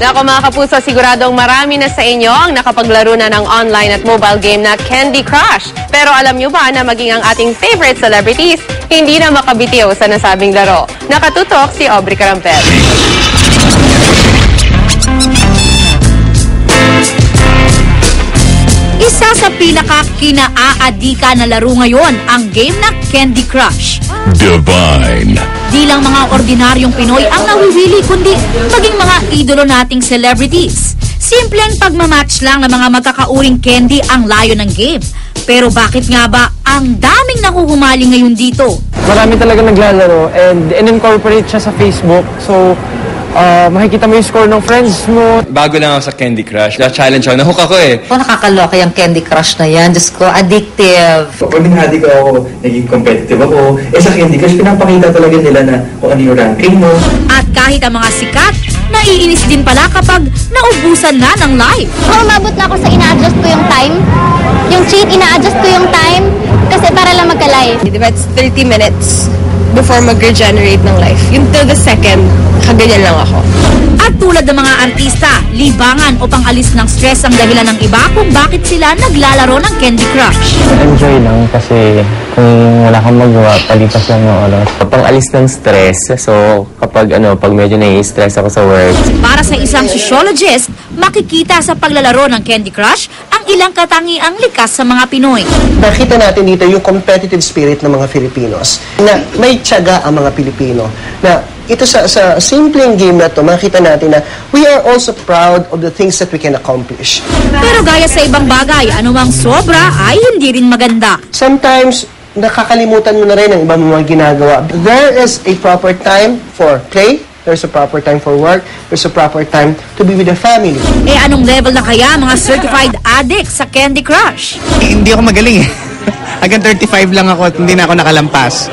Nako mga kapuso, siguradong marami na sa inyo ang nakapaglaro na ng online at mobile game na Candy Crush. Pero alam nyo ba na maging ang ating favorite celebrities, hindi na makabitiw sa nasabing laro? Nakatutok si Aubrey Carampel. Isa sa pinaka-kinaaadika na laro ngayon ang game na Candy Crush. Divine. Di lang mga ordinaryong Pinoy ang nawiwili, kundi maging mga idolo nating celebrities. Simpleng pagmamatch lang ng mga magkakauring candy ang layo ng game. Pero bakit nga ba ang daming nakuhumaling ngayon dito? Marami talaga naglalaro and in-incorporate siya sa Facebook. So, makikita mo yung score ng friends mo. Bago lang ako sa Candy Crush. Na-challenge ako. Nahook ako eh. Nakakaloka yung Candy Crush na yan. Diyos ko, addictive. Pag binahati ko ako, naging competitive ako. Sa Candy Crush, pinapakita talaga nila na kung ano yung ranking mo. At kahit ang mga sikat, naiinis din pala kapag naubusan na ng live. Umabot na ako sa ina-adjust ko yung time. Yung cheat, ina-adjust ko yung time kasi para lang magka-live. Diba, it's 30 minutes before mag-regenerate ng life. Yung till the second, kaganyan lang ako. At tulad ng mga artista, libangan o pang-alis ng stress ang dahilan ng iba kung bakit sila naglalaro ng Candy Crush. Enjoy lang kasi kung wala kang magawa, palipas lang yung oras. Pang-alis ng stress. So, pag medyo nai-stress ako sa work. Para sa isang sociologist, makikita sa paglalaro ng Candy Crush ang ilang katangiang likas sa mga Pinoy. Nakita natin dito yung competitive spirit ng mga Filipinos. Na may tiyaga ang mga Pilipino. Na ito sa simpleng game na to, makita natin na we are also proud of the things that we can accomplish. Pero gaya sa ibang bagay, anumang sobra ay hindi rin maganda. Sometimes, nakakalimutan mo na rin ang ibang mga ginagawa. There is a proper time for play. There's a proper time for work. There's a proper time to be with the family. Eh anong level na kaya mga certified addicts sa Candy Crush? Hindi ako magaling eh. Hanggang 35 lang ako at hindi na ako nakalampas.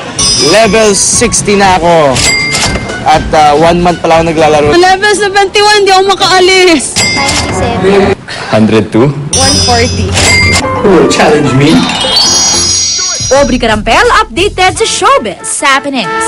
Level 60 na ako. At 1 month pala ako naglalaro. Level 71, hindi ako makaalis. 97. 102? 140. Who will challenge me? Aubrey Carampel, updated sa Showbiz Happenings.